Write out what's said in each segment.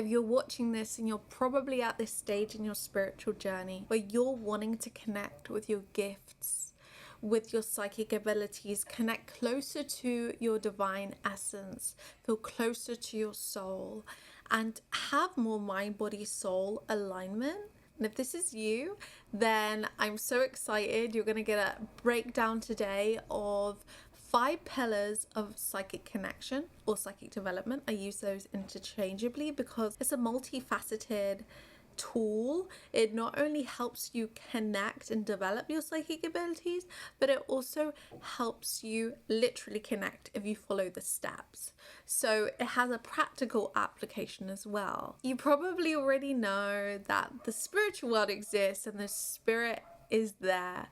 if you're watching this and you're probably at this stage in your spiritual journey where you're wanting to connect with your gifts, with your psychic abilities, connect closer to your divine essence, feel closer to your soul, and have more mind, body, soul alignment. And if this is you, then I'm so excited. You're going to get a breakdown today of 5 pillars of psychic connection or psychic development. I use those interchangeably because it's a multifaceted tool. It not only helps you connect and develop your psychic abilities, but it also helps you literally connect if you follow the steps. So it has a practical application as well. You probably already know that the spiritual world exists and the spirit is there,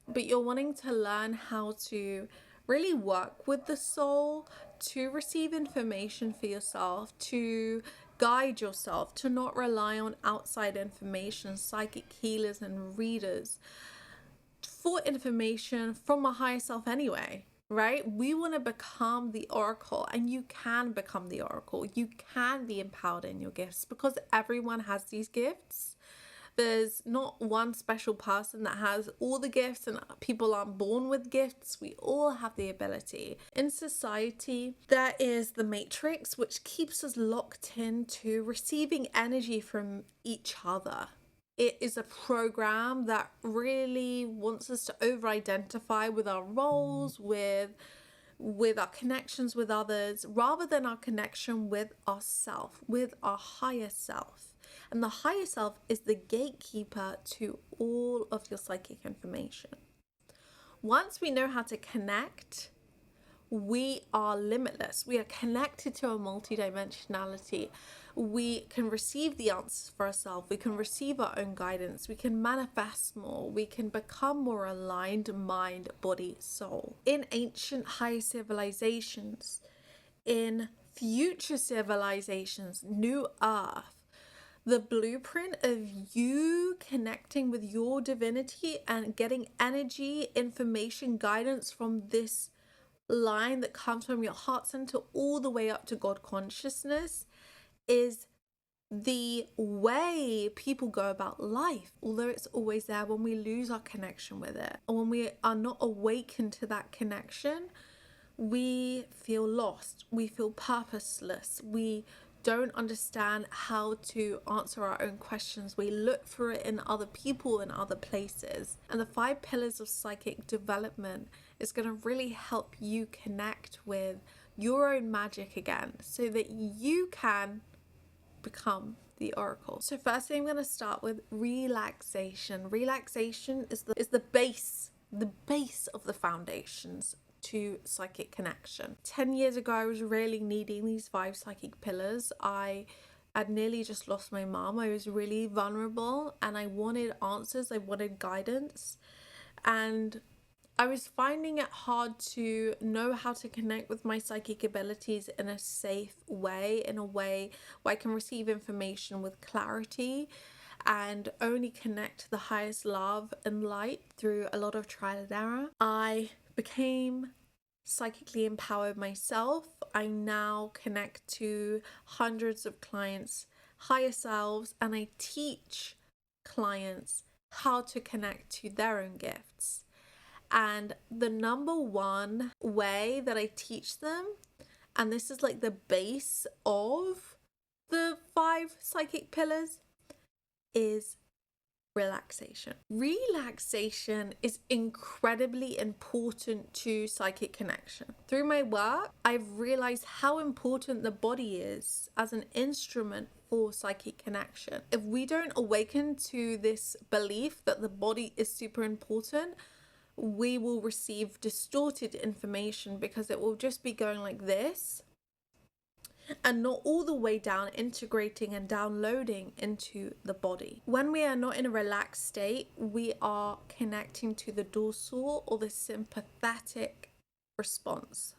but you're wanting to learn how to really work with the soul to receive information for yourself, to guide yourself, to not rely on outside information, psychic healers and readers for information from a higher self anyway, right? We want to become the oracle, and you can become the oracle. You can be empowered in your gifts because everyone has these gifts. There's not one special person that has all the gifts, and people aren't born with gifts. We all have the ability. In society, there is the matrix, which keeps us locked into receiving energy from each other. It is a program that really wants us to over-identify with our roles, with our connections with others, rather than our connection with ourselves, with our higher self. And the higher self is the gatekeeper to all of your psychic information. Once we know how to connect, we are limitless. We are connected to a multidimensionality. We can receive the answers for ourselves. We can receive our own guidance. We can manifest more. We can become more aligned mind, body, soul. In ancient higher civilizations, in future civilizations, New Earth, the blueprint of you connecting with your divinity and getting energy, information, guidance from this line that comes from your heart center all the way up to God consciousness is the way people go about life. Although it's always there, when we lose our connection with it, and when we are not awakened to that connection, we feel lost, we feel purposeless, we don't understand how to answer our own questions. We look for it in other people and other places. And the 5 pillars of psychic development is going to really help you connect with your own magic again so that you can become the oracle. So firstly, I'm going to start with relaxation. Relaxation is the base of the foundations to psychic connection. 10 years ago, I was really needing these 5 psychic pillars. I had nearly just lost my mom. I was really vulnerable and I wanted answers. I wanted guidance. And I was finding it hard to know how to connect with my psychic abilities in a safe way, in a way where I can receive information with clarity and only connect to the highest love and light through a lot of trial and error. I became psychically empowered myself. I now connect to hundreds of clients' higher selves, and I teach clients how to connect to their own gifts. And the number one way that I teach them, and this is like the base of the 5 psychic pillars, is relaxation. Relaxation is incredibly important to psychic connection. Through my work, I've realized how important the body is as an instrument for psychic connection. If we don't awaken to this belief that the body is super important, we will receive distorted information because it will just be going like this and not all the way down, integrating and downloading into the body. When we are not in a relaxed state, we are connecting to the dorsal or the sympathetic response.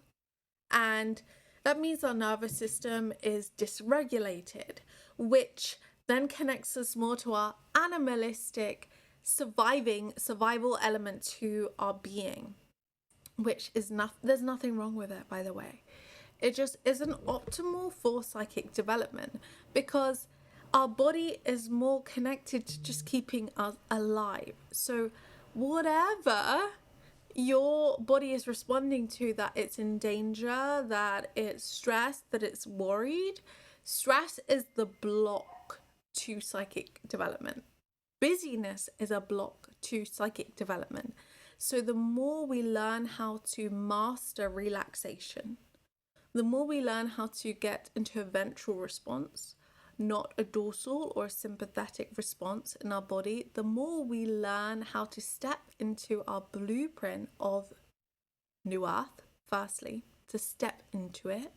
And that means our nervous system is dysregulated, which then connects us more to our animalistic survival element to our being, which is there's nothing wrong with it, by the way. It just isn't optimal for psychic development because our body is more connected to just keeping us alive. So whatever your body is responding to, that it's in danger, that it's stressed, that it's worried, stress is the block to psychic development. Busyness is a block to psychic development. So the more we learn how to master relaxation, the more we learn how to get into a ventral response, not a dorsal or a sympathetic response in our body, the more we learn how to step into our blueprint of New Earth, firstly, to step into it,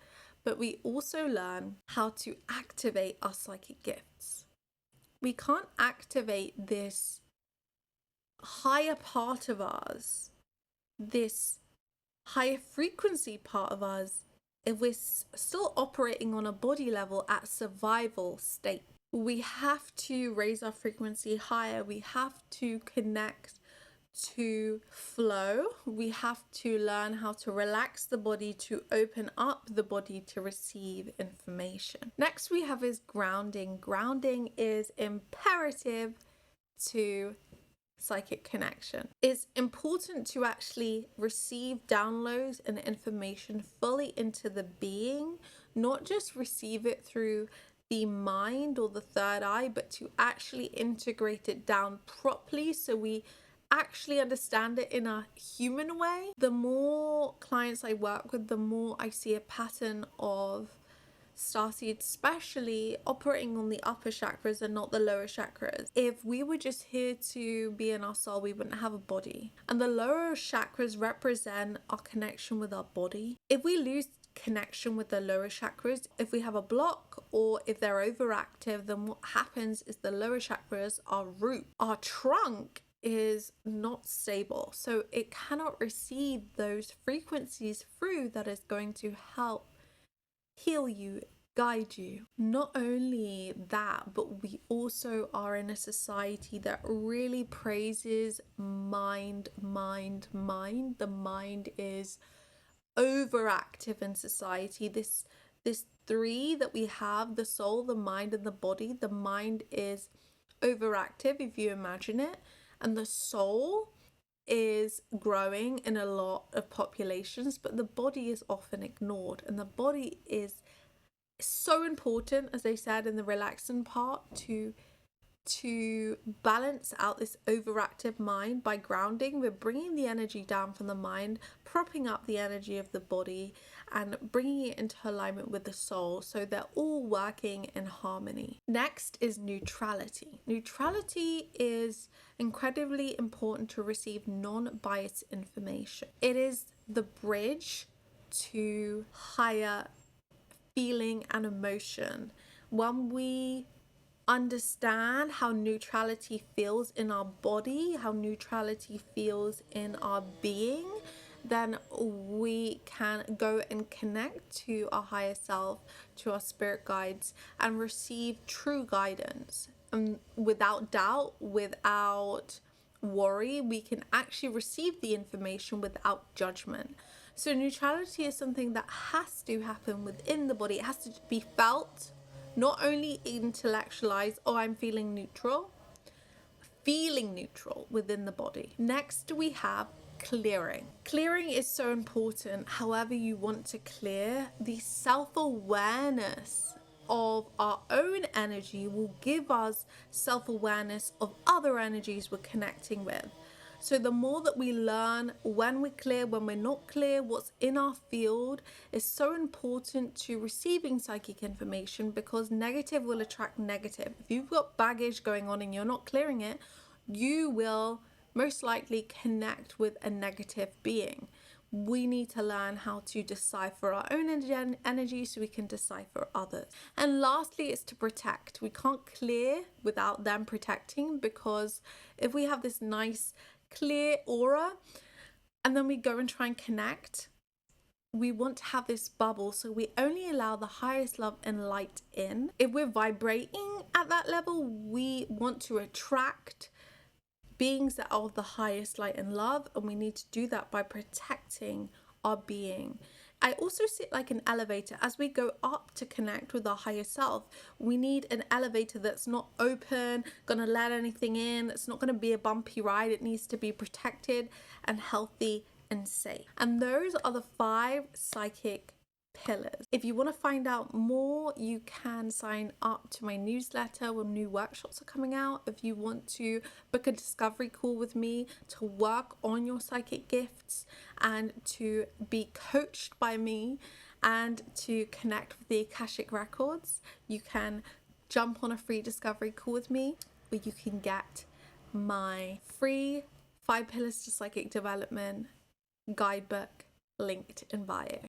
but we also learn how to activate our psychic gifts. We can't activate this higher part of us, this higher frequency part of us, if we're still operating on a body level at survival state. We have to raise our frequency higher. We have to connect to flow. We have to learn how to relax the body, to open up the body to receive information. Next we have is grounding. Grounding is imperative to psychic connection. It's important to actually receive downloads and information fully into the being, not just receive it through the mind or the third eye, but to actually integrate it down properly so we actually understand it in a human way. The more clients I work with, the more I see a pattern of starseeds especially operating on the upper chakras and not the lower chakras. If we were just here to be in our soul, we wouldn't have a body. And the lower chakras represent our connection with our body. If we lose connection with the lower chakras, if we have a block or if they're overactive, then what happens is the lower chakras, our root, our trunk is not stable. So it cannot receive those frequencies through that is going to help heal you, guide you. Not only that, but we also are in a society that really praises mind. The mind is overactive in society. This three that we have, the soul, the mind, and the body. The mind is overactive, if you imagine it, and the soul is growing in a lot of populations, but the body is often ignored. And the body is so important, as I said in the relaxing part, to balance out this overactive mind. By grounding, we're bringing the energy down from the mind, propping up the energy of the body, and bringing it into alignment with the soul, so they're all working in harmony. Next is neutrality. Neutrality is incredibly important to receive non-biased information. It is the bridge to higher feeling and emotion. When we understand how neutrality feels in our body, how neutrality feels in our being, then we can go and connect to our higher self, to our spirit guides, and receive true guidance. And without doubt, without worry, we can actually receive the information without judgment. So neutrality is something that has to happen within the body. It has to be felt, not only intellectualized, oh, I'm feeling neutral within the body. Next, we have clearing. Clearing is so important. However you want to clear, the self-awareness of our own energy will give us self-awareness of other energies we're connecting with. So the more that we learn when we're clear, when we're not clear, what's in our field is so important to receiving psychic information, because negative will attract negative. If you've got baggage going on and you're not clearing it, you will most likely connect with a negative being. We need to learn how to decipher our own energy so we can decipher others. And lastly, it's to protect. We can't clear without them protecting, because if we have this nice clear aura and then we go and try and connect, we want to have this bubble, so we only allow the highest love and light in. If we're vibrating at that level, we want to attract beings that are of the highest light and love, and we need to do that by protecting our being. I also see it like an elevator. As we go up to connect with our higher self, we need an elevator that's not open, gonna let anything in, it's not gonna be a bumpy ride. It needs to be protected and healthy and safe. And those are the 5 psychic pillars. If you want to find out more, you can sign up to my newsletter when new workshops are coming out. If you want to book a discovery call with me to work on your psychic gifts and to be coached by me and to connect with the Akashic records, you can jump on a free discovery call with me, or you can get my free 5 pillars to psychic development guidebook linked in bio.